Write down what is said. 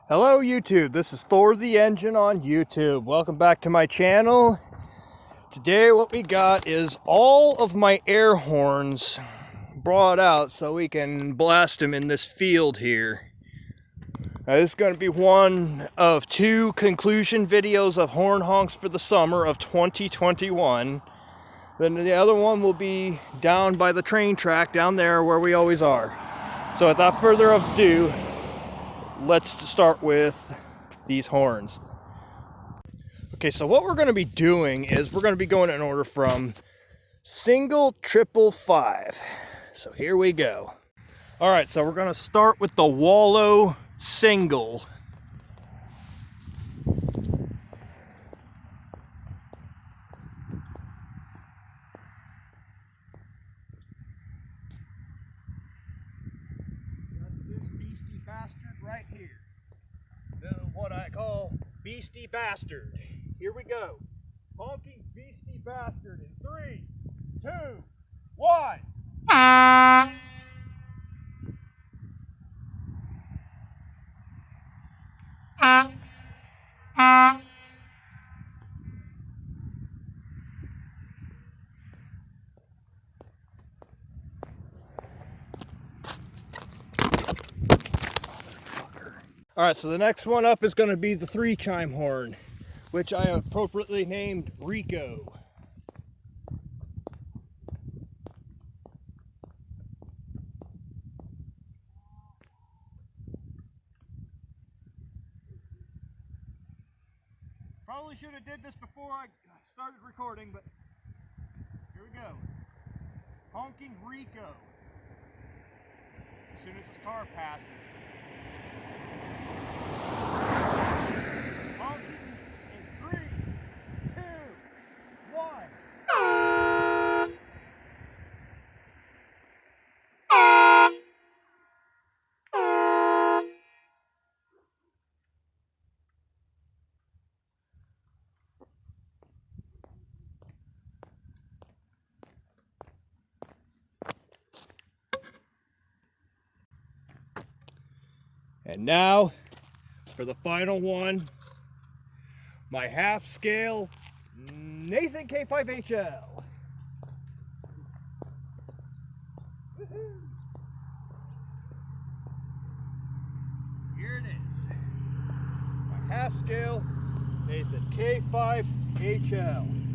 Hello YouTube, this is Thor the Engine on YouTube. Welcome back to my channel. Today what we got is all of my air horns brought out so we can blast them in this field here. This is going to be one of two conclusion videos of horn honks for the summer of 2021. Then the other one will be down by the train track down there where we always are. So without further ado, let's start with these horns. Okay, so what we're going to be doing is we're going to be going in order from single, triple, five. So here we go. All right, so we're going to start with the Wurl Single. Beastie bastard right here. This is what I call beastie bastard. Here we go. Honking beastie bastard in 3, 2, 1. Alright, so the next one up is going to be the 3-chime horn, which I appropriately named Rico. Probably should have did this before I started recording, but here we go. Honking Rico. As soon as this car passes. Honking in 3, 2, 1. And now, for the final one, my half-scale Nathan K5HL. Here it is. My half-scale Nathan K5HL.